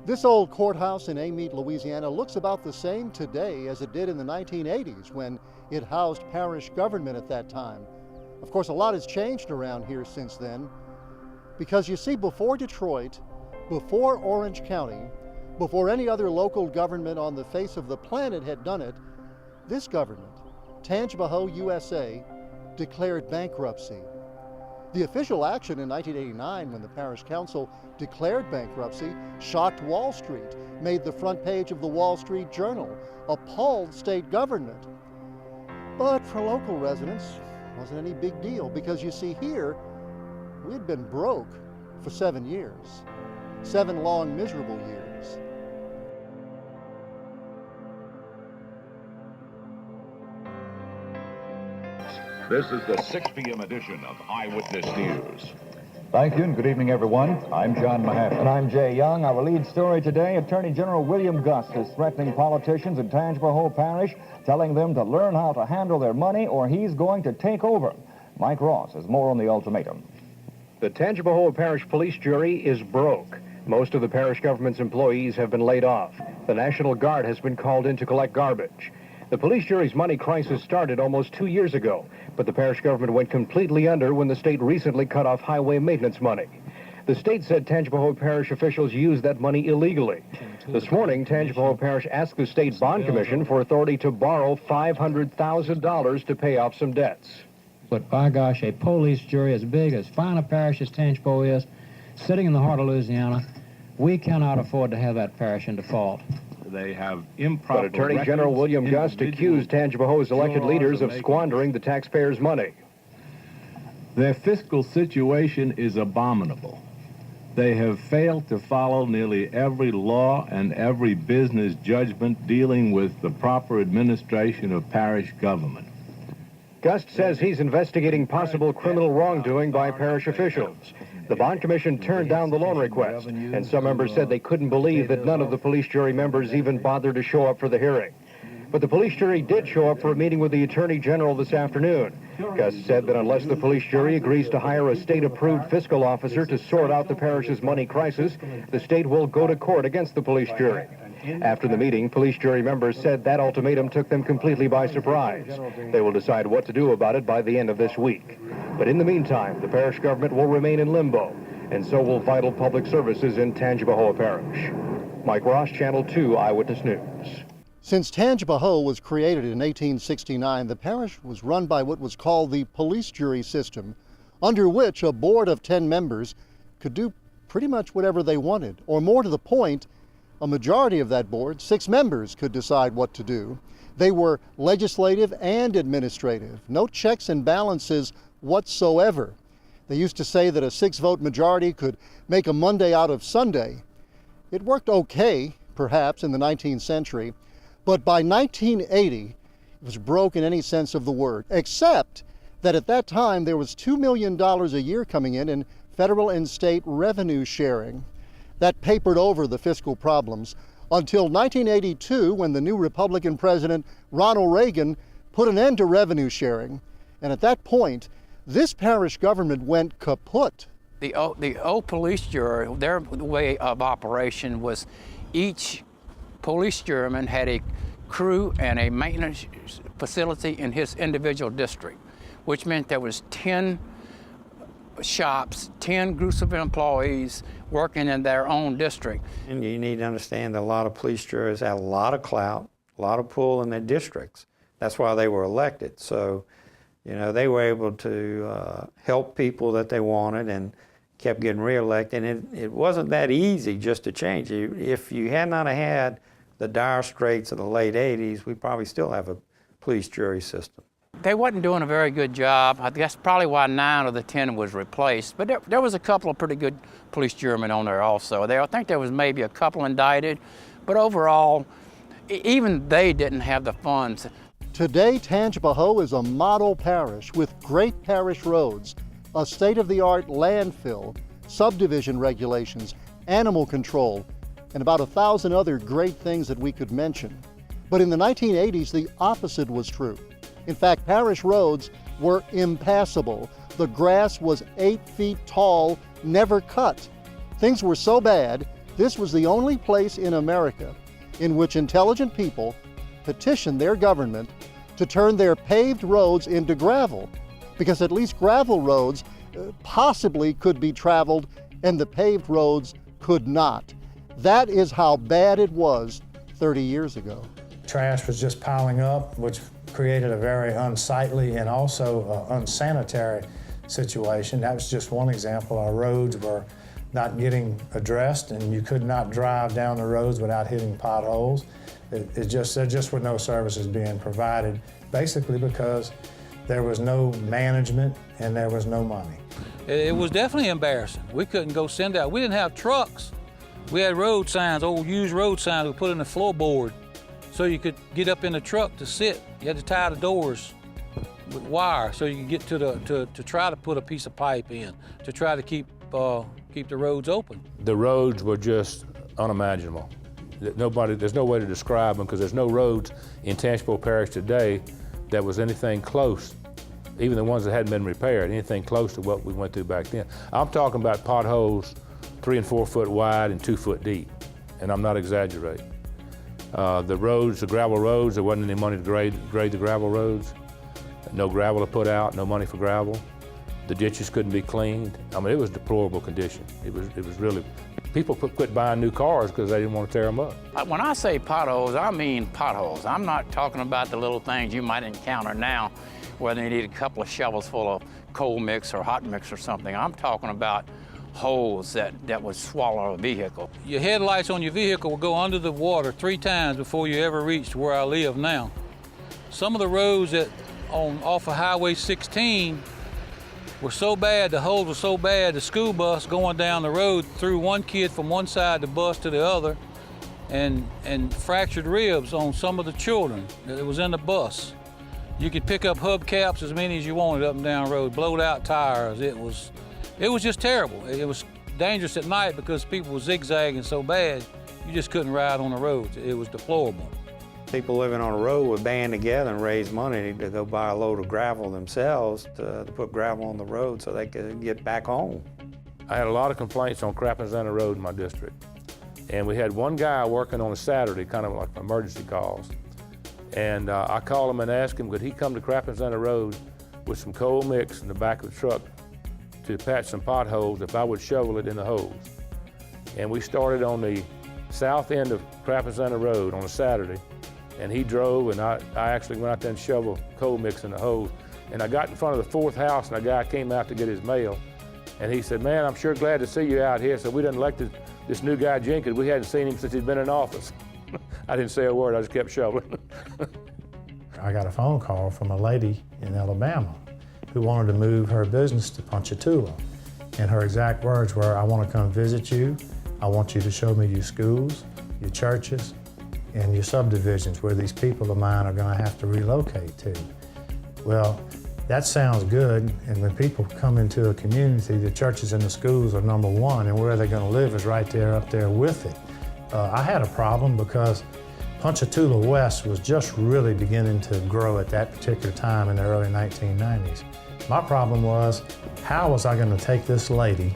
This old courthouse in Amite, Louisiana looks about the same today as it did in the 1980s when it housed parish government at that time. Of course, a lot has changed around here since then, because you see, before Detroit, before Orange County, before any other local government on the face of the planet had done it, this government, Tangipahoa, USA, declared bankruptcy. The official action in 1989, when the parish council declared bankruptcy, shocked Wall Street, made the front page of the Wall Street Journal, appalled state government. But for local residents, it wasn't any big deal, because you see here, we'd been broke for 7 years, 7 long, miserable years. This is the 6 p.m. edition of Eyewitness News. Thank you, and good evening, everyone. I'm John Mahatma. And I'm Jay Young. Our lead story today, Attorney General William Gust is threatening politicians in Tangipahoa Parish, telling them to learn how to handle their money or he's going to take over. Mike Ross has more on the ultimatum. The Tangipahoa Parish Police Jury is broke. Most of the parish government's employees have been laid off. The National Guard has been called in to collect garbage. The police jury's money crisis started almost 2 years ago, but the parish government went completely under when the state recently cut off highway maintenance money. The state said Tangipahoa Parish officials used that money illegally. This morning, Tangipahoa Parish asked the State Bond Commission for authority to borrow $500,000 to pay off some debts. But by gosh, a police jury as big, as fine a parish as Tangipahoa is, sitting in the heart of Louisiana, we cannot afford to have that parish in default. They have improper But Attorney General William Gust accused Tangipahoa's elected leaders of squandering the taxpayers' money. Their fiscal situation is abominable. They have failed to follow nearly every law and every business judgment dealing with the proper administration of parish government. Gust says he's investigating possible criminal wrongdoing by parish officials. The Bond Commission turned down the loan request, and some members said they couldn't believe that none of the police jury members even bothered to show up for the hearing. But the police jury did show up for a meeting with the Attorney General this afternoon. Gust said that unless the police jury agrees to hire a state-approved fiscal officer to sort out the parish's money crisis, the state will go to court against the police jury. After the meeting, police jury members said that ultimatum took them completely by surprise. They will decide what to do about it by the end of this week. But in the meantime, the parish government will remain in limbo, and so will vital public services in Tangipahoa Parish. Mike Ross, Channel 2 Eyewitness News. Since Tangipahoa was created in 1869, the parish was run by what was called the police jury system, under which a board of 10 members could do pretty much whatever they wanted, or more to the point, a majority of that board, 6 members, could decide what to do. They were legislative and administrative, no checks and balances whatsoever. They used to say that a 6-vote majority could make a Monday out of Sunday. It worked okay, perhaps, in the 19th century, but by 1980, it was broke in any sense of the word, except that at that time there was $2 million a year coming in federal and state revenue sharing. That papered over the fiscal problems until 1982, when the new Republican president, Ronald Reagan, put an end to revenue sharing. And at that point, this parish government went kaput. The old police jury, their way of operation was each police juryman had a crew and a maintenance facility in his individual district, which meant there was 10 shops, 10 groups of employees working in their own district. And you need to understand that a lot of police juries had a lot of clout, a lot of pull in their districts. That's why they were elected. So, you know, they were able to help people that they wanted and kept getting reelected. And it wasn't that easy just to change. If you had not had the dire straits of the late 80s, we probably still have a police jury system. They wasn't doing a very good job. I guess probably why 9 of the 10 was replaced. But there was a couple of pretty good police jurymen on there also. I think there was maybe a couple indicted, but overall, even they didn't have the funds. Today, Tangipahoa is a model parish with great parish roads, a state-of-the-art landfill, subdivision regulations, animal control, and about 1,000 other great things that we could mention. But in the 1980s, the opposite was true. In fact, parish roads were impassable. The grass was 8 feet tall, never cut. Things were so bad This was the only place in America in which intelligent people petitioned their government to turn their paved roads into gravel, because at least gravel roads possibly could be traveled and the paved roads could not. That is how bad it was 30 years ago. Trash was just piling up, which created a very unsightly and also unsanitary situation. That was just one example. Our roads were not getting addressed, and you could not drive down the roads without hitting potholes. There just were no services being provided, basically because there was no management and there was no money. It was definitely embarrassing. We couldn't go send out. We didn't have trucks. We had road signs, old used road signs we put in the floorboard so you could get up in the truck to sit. You had to tie the doors with wire so you could get to try to put a piece of pipe in to try to keep the roads open. The roads were just unimaginable. There's no way to describe them because there's no roads in Tangipahoa Parish today that was anything close, even the ones that hadn't been repaired, anything close to what we went through back then. I'm talking about potholes 3 and 4 foot wide and 2 foot deep, and I'm not exaggerating. The roads, the gravel roads, there wasn't any money to grade the gravel roads. No gravel to put out, no money for gravel. The ditches couldn't be cleaned. I mean, it was a deplorable condition. It was really, people quit buying new cars because they didn't want to tear them up. When I say potholes, I mean potholes. I'm not talking about the little things you might encounter now, whether you need a couple of shovels full of coal mix or hot mix or something. I'm talking about holes that would swallow a vehicle. Your headlights on your vehicle will go under the water 3 times before you ever reach where I live now. Some of the roads off of Highway 16 were so bad, the holes were so bad, the school bus going down the road threw one kid from one side of the bus to the other and fractured ribs on some of the children that was in the bus. You could pick up hubcaps as many as you wanted up and down the road, blowed out tires. It was just terrible. It was dangerous at night because people were zigzagging so bad, you just couldn't ride on the roads. It was deplorable. People living on a road would band together and raise money to go buy a load of gravel themselves to put gravel on the road so they could get back home. I had a lot of complaints on Crappin Road in my district. And we had one guy working on a Saturday, kind of like emergency calls. And I called him and asked him, could he come to Crappin Road with some coal mix in the back of the truck to patch some potholes if I would shovel it in the holes. And we started on the south end of Crappin Road on a Saturday. And he drove, and I actually went out there and shoveled coal mix in the hose. And I got in front of the 4th house, and a guy came out to get his mail. And he said, man, I'm sure glad to see you out here. So we done elected this new guy, Jenkins. We hadn't seen him since he'd been in office. I didn't say a word, I just kept shoveling. I got a phone call from a lady in Alabama who wanted to move her business to Ponchatoula. And her exact words were, I want to come visit you. I want you to show me your schools, your churches, and your subdivisions where these people of mine are going to have to relocate to. Well, that sounds good, and when people come into a community, the churches and the schools are number one, and where they're going to live is right there, up there with it. I had a problem because Ponchatoula West was just really beginning to grow at that particular time in the early 1990s. My problem was, how was I going to take this lady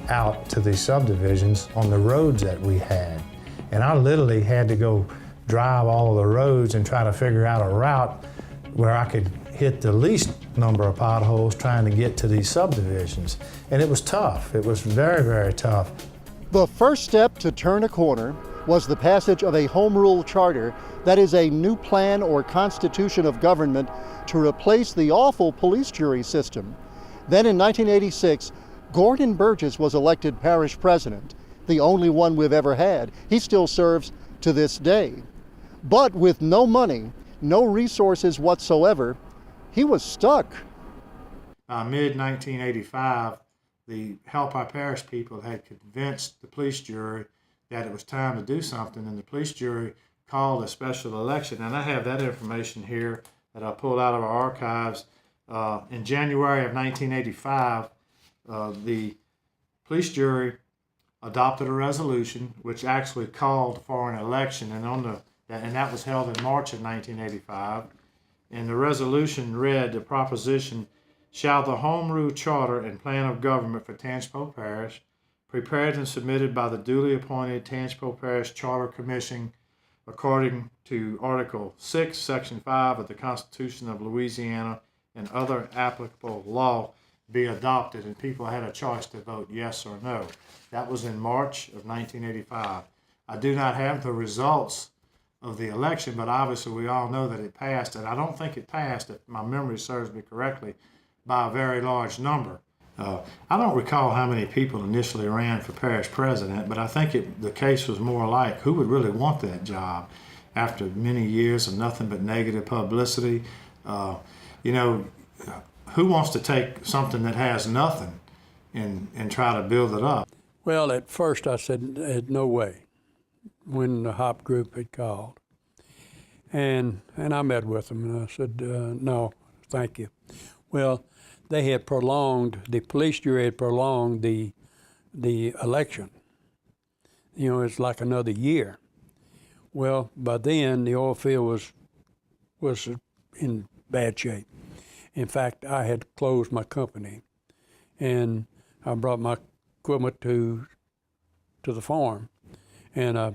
out to these subdivisions on the roads that we had? And I literally had to go drive all of the roads and try to figure out a route where I could hit the least number of potholes trying to get to these subdivisions. And it was tough. It was very, very tough. The first step to turn a corner was the passage of a home rule charter, that is a new plan or constitution of government to replace the awful police jury system. Then in 1986, Gordon Burgess was elected parish president, the only one we've ever had. He still serves to this day. But with no money, no resources whatsoever, he was stuck. Mid-1985, the Help Our Parish people had convinced the police jury that it was time to do something, and the police jury called a special election. And I have that information here that I pulled out of our archives. In January of 1985, the police jury adopted a resolution which actually called for an election, and that was held in March of 1985. And the resolution read the proposition, shall the Home Rule Charter and Plan of Government for Tangipahoa Parish prepared and submitted by the duly appointed Tangipahoa Parish Charter Commission according to Article 6, Section 5 of the Constitution of Louisiana and other applicable law be adopted, and people had a choice to vote yes or no. That was in March of 1985. I do not have the results of the election, but obviously we all know that it passed, and I don't think it passed, if my memory serves me correctly, by a very large number. I don't recall how many people initially ran for parish president, but I think the case was more like who would really want that job after many years of nothing but negative publicity. You know, who wants to take something that has nothing and try to build it up? Well, at first I said, no way, when the HOP group had called. And I met with them, and I said, no, thank you. Well, they had prolonged, the police jury had prolonged the election. You know, it's like another year. Well, by then, the oil field was in bad shape. In fact, I had closed my company, and I brought my equipment to the farm, and I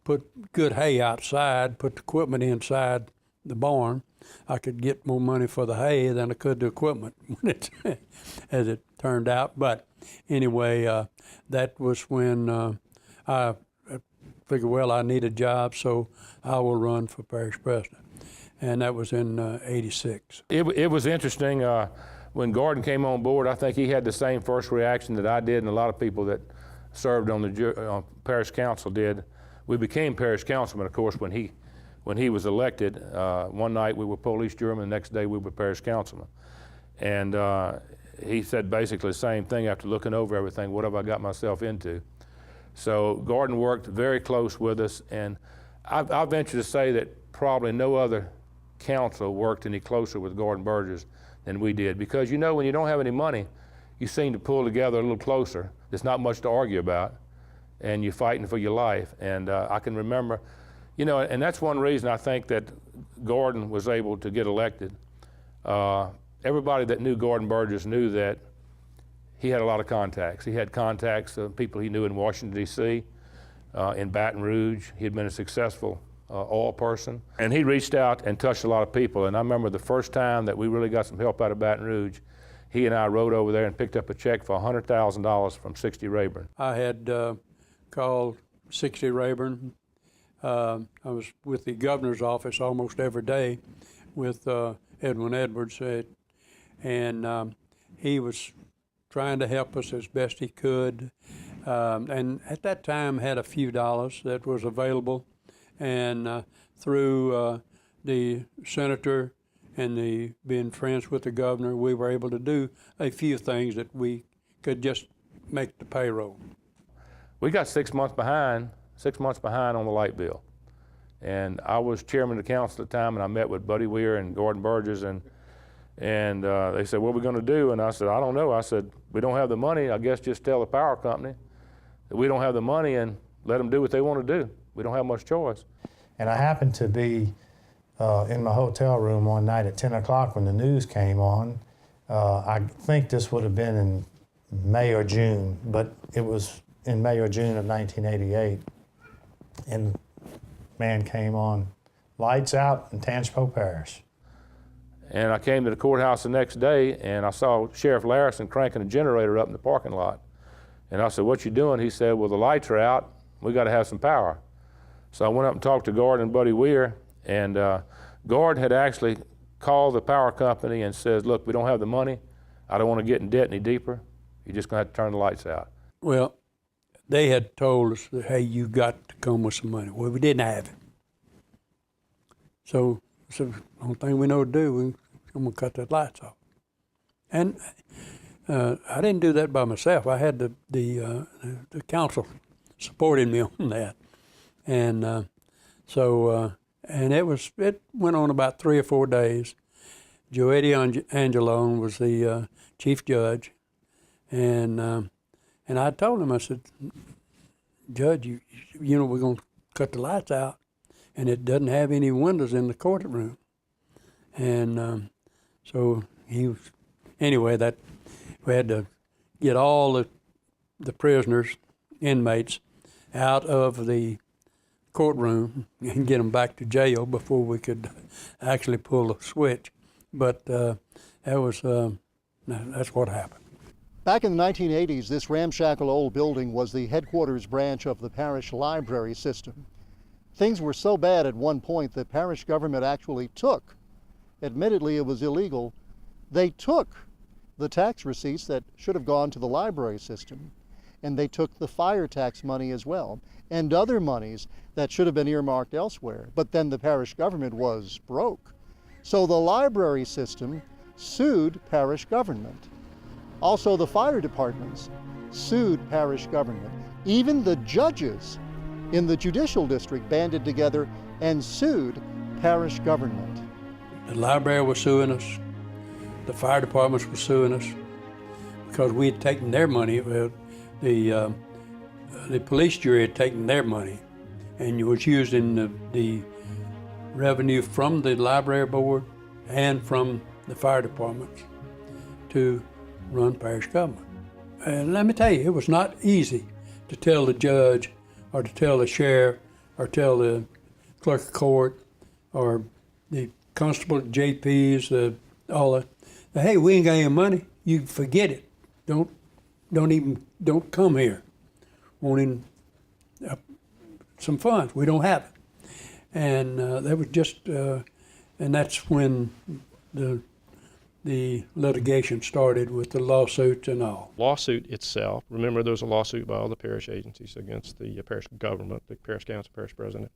put good hay outside, put the equipment inside the barn. I could get more money for the hay than I could the equipment, as it turned out. But anyway, that was when I figured, well, I need a job, so I will run for parish president. And that was in '86. It was interesting. When Gordon came on board, I think he had the same first reaction that I did and a lot of people that served on the parish council did. We became parish councilmen, of course, when he was elected. One night we were police jurymen, the next day we were parish councilmen. And he said basically the same thing after looking over everything, what have I got myself into? So Gordon worked very close with us, and I venture to say that probably no other council worked any closer with Gordon Burgess than we did, because you know when you don't have any money, you seem to pull together a little closer. There's not much to argue about, and you're fighting for your life. And I can remember, you know, and that's one reason I think that Gordon was able to get elected. Everybody that knew Gordon Burgess knew that he had a lot of contacts. He had contacts of people he knew in Washington, D.C., in Baton Rouge. He had been a successful oil person. And he reached out and touched a lot of people. And I remember the first time that we really got some help out of Baton Rouge, he and I rode over there and picked up a check for $100,000 from 60 Rayburn. I had called 60 Rayburn. I was with the governor's office almost every day with Edwin Edwards, and he was trying to help us as best he could. And at that time had a few dollars that was available. And through the senator and being friends with the governor, we were able to do a few things that we could just make the payroll. We got 6 months behind on the light bill. And I was chairman of the council at the time, and I met with Buddy Weir and Gordon Burgess, and they said, what are we going to do? And I said, I don't know. I said, we don't have the money. I guess just tell the power company that we don't have the money and let them do what they want to do. We don't have much choice. And I happened to be in my hotel room one night at 10 o'clock when the news came on. I think this would have been in May or June, but it was in May or June of 1988. And man came on, lights out in Tangipahoa Parish. And I came to the courthouse the next day, and I saw Sheriff Larison cranking a generator up in the parking lot. And I said, what you doing? He said, well, the lights are out. We got to have some power. So I went up and talked to Gordon and Buddy Weir, and Gordon had actually called the power company and says, look, we don't have the money. I don't want to get in debt any deeper. You're just going to have to turn the lights out. Well, they had told us that, hey, you got to come with some money. Well, we didn't have it. So the only thing we know to do, I'm going to cut the lights off. And I didn't do that by myself. I had the council supporting me on that. And and it went on about 3 or 4 days. Joetti Angelone was the chief judge, and I told him, I said, Judge, you know we're going to cut the lights out, and it doesn't have any windows in the courtroom. And so he was, anyway, that we had to get all the the prisoners, inmates, out of the courtroom and get them back to jail before we could actually pull the switch. But that's what happened. Back in the 1980s, this ramshackle old building was the headquarters branch of the parish library system. Things were so bad at one point the parish government actually took, admittedly it was illegal, they took the tax receipts that should have gone to the library system, and they took the fire tax money as well, and other monies that should have been earmarked elsewhere. But then the parish government was broke. So the library system sued parish government. Also, the fire departments sued parish government. Even the judges in the judicial district banded together and sued parish government. The library was suing us. The fire departments were suing us because we had taken their money. The police jury had taken their money and was using the revenue from the library board and from the fire departments to run parish government. And let me tell you, it was not easy to tell the judge or to tell the sheriff or tell the clerk of court or the constable, JPs, all that. Hey, we ain't got any money. You forget it. Don't come here wanting some funds. We don't have it. And that was just, and that's when the litigation started with the lawsuits and all. Lawsuit itself, remember there was a lawsuit by all the parish agencies against the parish government, the parish council, parish president.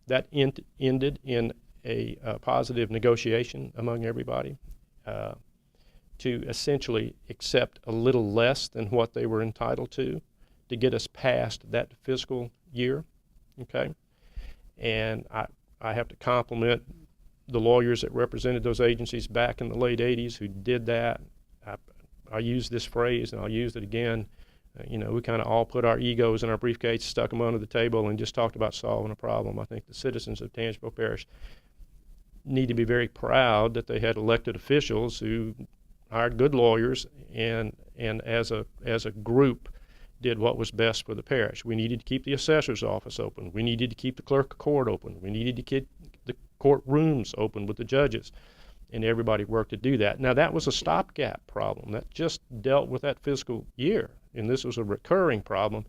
That ended in a positive negotiation among everybody to essentially accept a little less than what they were entitled to get us past that fiscal year, okay? And I have to compliment the lawyers that represented those agencies back in the late 80s who did that. I use this phrase, and I'll use it again. We kind of all put our egos in our briefcase, stuck them under the table, and just talked about solving a problem. I think the citizens of Tangipahoa Parish need to be very proud that they had elected officials who hired good lawyers and as a group did what was best for the parish. We needed to keep the assessor's office open. We needed to keep the clerk of court open. We needed to keep the courtrooms open with the judges, and everybody worked to do that. Now, that was a stopgap problem. That just dealt with that fiscal year, and this was a recurring problem,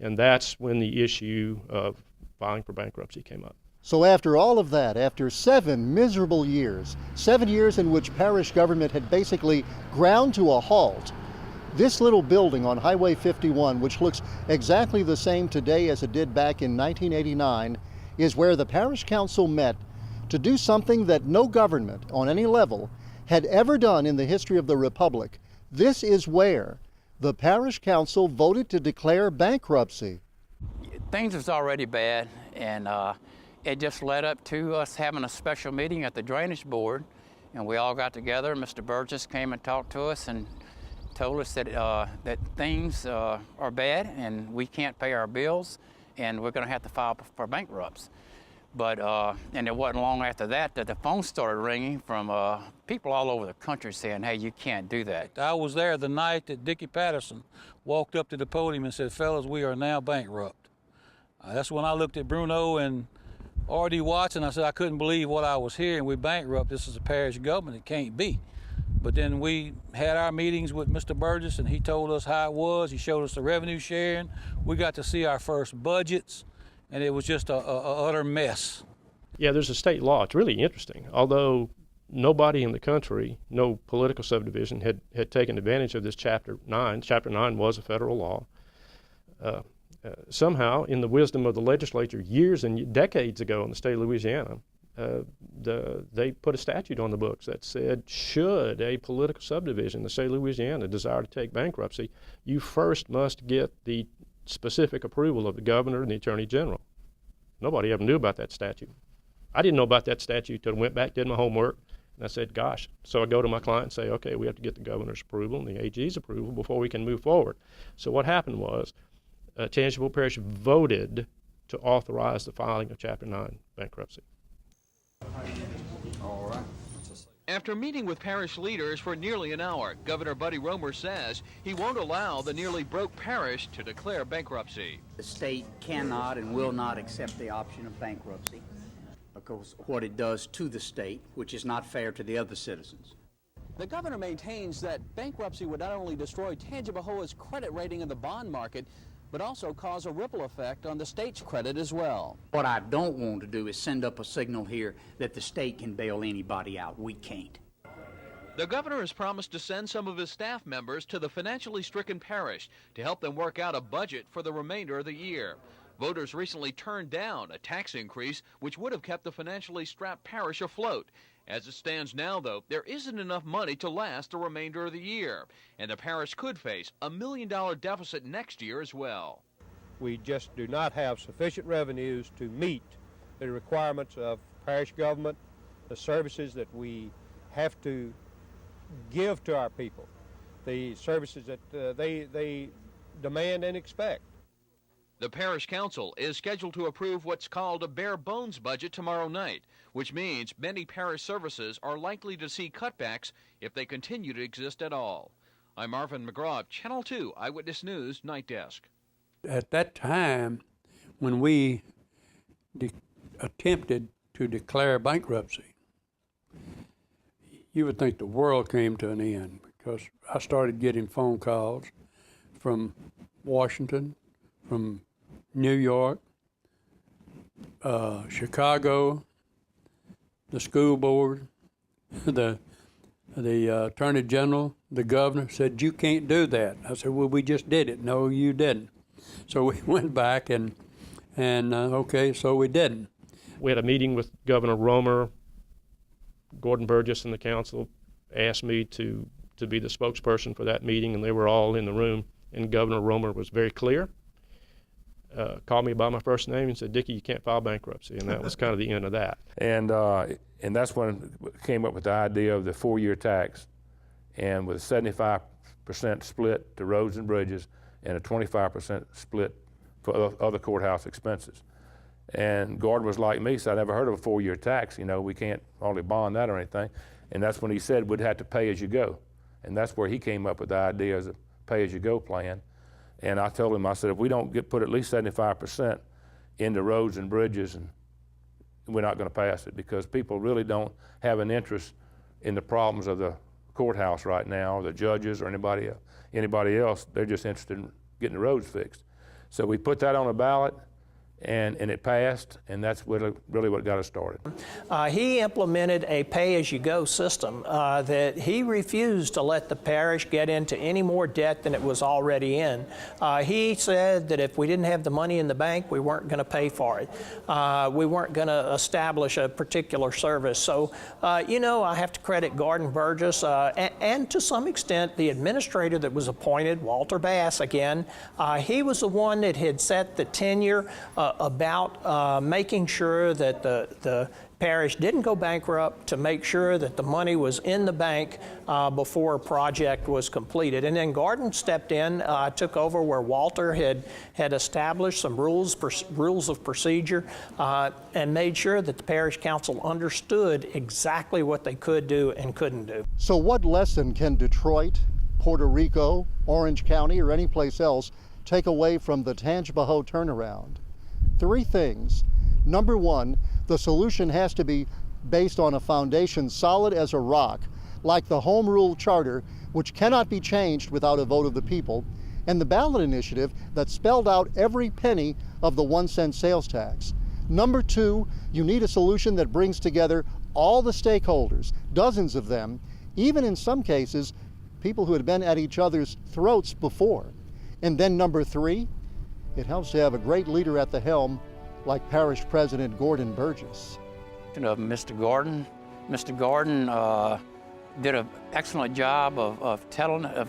and that's when the issue of filing for bankruptcy came up. So after all of that, after 7 miserable years, 7 years in which parish government had basically ground to a halt, this little building on Highway 51, which looks exactly the same today as it did back in 1989, is where the parish council met to do something that no government on any level had ever done in the history of the Republic. This is where the parish council voted to declare bankruptcy. Things was already bad, and it just led up to us having a special meeting at the drainage board, and we all got together. Mr. Burgess came and talked to us and told us that that things are bad and we can't pay our bills and we're going to have to file for bankruptcy. But and it wasn't long after that the phone started ringing from people all over the country saying, hey, you can't do that. I was there the night that Dickie Patterson walked up to the podium and said, fellas, we are now bankrupt. That's when I looked at Bruno and R.D. Watson. I said, I couldn't believe what I was hearing. We're bankrupt. This is a parish government. It can't be. But then we had our meetings with Mr. Burgess, and he told us how it was. He showed us the revenue sharing. We got to see our first budgets, and it was just a utter mess. Yeah, there's a state law. It's really interesting. Although nobody in the country, no political subdivision had taken advantage of this Chapter 9. Chapter 9 was a federal law. Somehow, in the wisdom of the legislature years and decades ago in the state of Louisiana, they put a statute on the books that said, should a political subdivision in the state of Louisiana desire to take bankruptcy, you first must get the specific approval of the governor and the attorney general. Nobody ever knew about that statute. I didn't know about that statute until I went back, did my homework, and I said, gosh. So I go to my client and say, okay, we have to get the governor's approval and the AG's approval before we can move forward. So what happened was Tangipahoa Parish voted to authorize the filing of Chapter 9 bankruptcy. All right. After meeting with parish leaders for nearly an hour, Governor Buddy Roemer says he won't allow the nearly broke parish to declare bankruptcy. The state cannot and will not accept the option of bankruptcy because what it does to the state, which is not fair to the other citizens. The governor maintains that bankruptcy would not only destroy Tangipahoa's credit rating in the bond market, but also cause a ripple effect on the state's credit as well. What I don't want to do is send up a signal here that the state can bail anybody out. We can't. The governor has promised to send some of his staff members to the financially stricken parish to help them work out a budget for the remainder of the year. Voters recently turned down a tax increase which would have kept the financially strapped parish afloat. As it stands now, though, there isn't enough money to last the remainder of the year, and the parish could face a $1 million deficit next year as well. We just do not have sufficient revenues to meet the requirements of parish government, the services that we have to give to our people, the services that they demand and expect. The parish council is scheduled to approve what's called a bare bones budget tomorrow night, which means many parish services are likely to see cutbacks if they continue to exist at all. I'm Marvin McGraw, Channel 2 Eyewitness News Night Desk. At that time, when we attempted to declare bankruptcy, you would think the world came to an end, because I started getting phone calls from Washington, from New York, Chicago, the school board, the attorney general, the governor said, "You can't do that." I said, "Well, we just did it." "No, you didn't." So we went back and okay, so we didn't. We had a meeting with Governor Roemer. Gordon Burgess and the council asked me to be the spokesperson for that meeting, and they were all in the room, and Governor Roemer was very clear. Called me by my first name and said, "Dickie, you can't file bankruptcy," and that was kind of the end of that. And that's when it came up with the idea of the 4-year tax, and with a 75% split to roads and bridges and a 25% split for other courthouse expenses. And Gordon was like me, said, "I never heard of a 4-year tax. You know, we can't hardly bond that or anything." And that's when he said we'd have to pay as you go. And that's where he came up with the idea as a pay as you go plan. And I told him, I said, if we don't put at least 75% into roads and bridges, and we're not going to pass it, because people really don't have an interest in the problems of the courthouse right now, or the judges or anybody else. They're just interested in getting the roads fixed. So we put that on a ballot, and it passed, and that's really what got us started. He implemented a pay-as-you-go system that he refused to let the parish get into any more debt than it was already in. He said that if we didn't have the money in the bank, we weren't going to pay for it. We weren't going to establish a particular service. So, you know, I have to credit Gordon Burgess and to some extent the administrator that was appointed, Walter Bass again. He was the one that had set the tenure about making sure that the parish didn't go bankrupt, to make sure that the money was in the bank before a project was completed. And then Gordon stepped in, took over where Walter had established some rules of procedure, and made sure that the parish council understood exactly what they could do and couldn't do. So what lesson can Detroit, Puerto Rico, Orange County, or any place else take away from the Tangipahoa turnaround? 3 things. Number 1, the solution has to be based on a foundation solid as a rock, like the Home Rule Charter, which cannot be changed without a vote of the people, and the ballot initiative that spelled out every penny of the 1-cent sales tax. Number 2, you need a solution that brings together all the stakeholders, dozens of them, even in some cases, people who had been at each other's throats before. And then number 3, it helps to have a great leader at the helm like Parish President Gordon Burgess. Of Mr. Gordon. Mr. Gordon did an excellent job of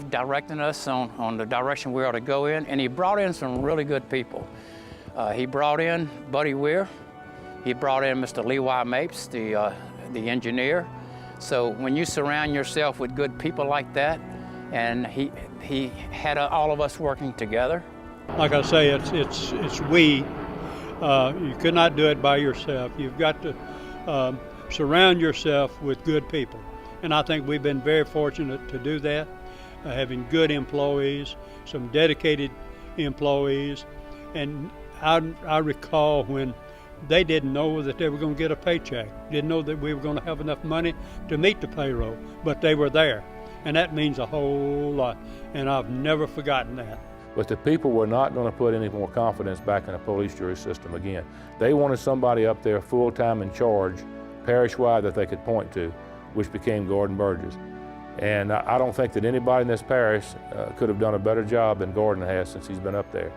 directing us on the direction we ought to go in, and he brought in some really good people. He brought in Buddy Weir. He brought in Mr. Levi Mapes, the engineer. So when you surround yourself with good people like that, and he had all of us working together. Like I say, it's we. You could not do it by yourself. You've got to surround yourself with good people. And I think we've been very fortunate to do that, having good employees, some dedicated employees. And I recall when they didn't know that they were going to get a paycheck, didn't know that we were going to have enough money to meet the payroll, but they were there. And that means a whole lot, and I've never forgotten that. But the people were not going to put any more confidence back in the police jury system again. They wanted somebody up there full-time in charge, parish-wide, that they could point to, which became Gordon Burgess. And I don't think that anybody in this parish could have done a better job than Gordon has since he's been up there.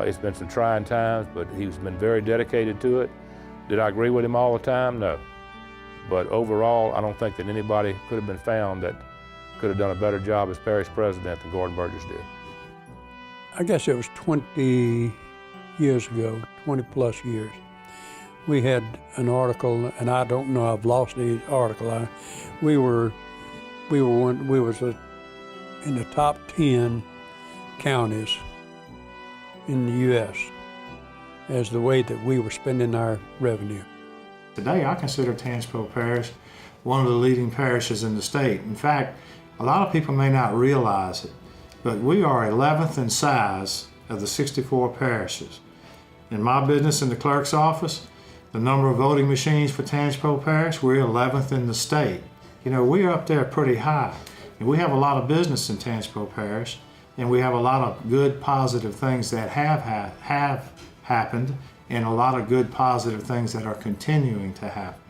It's been some trying times, but he's been very dedicated to it. Did I agree with him all the time? No. But overall, I don't think that anybody could have been found that could have done a better job as parish president than Gordon Burgess did. I guess it was 20 years ago, 20 plus years. We had an article, and I don't know, I've lost the article. We was in the top 10 counties in the U.S. as the way that we were spending our revenue. Today, I consider Tangipahoa Parish one of the leading parishes in the state. In fact, a lot of people may not realize it, but we are 11th in size of the 64 parishes. In my business in the clerk's office, the number of voting machines for Tangipahoa Parish, we're 11th in the state. You know, we're up there pretty high. And we have a lot of business in Tangipahoa Parish, and we have a lot of good, positive things that have happened, and a lot of good, positive things that are continuing to happen.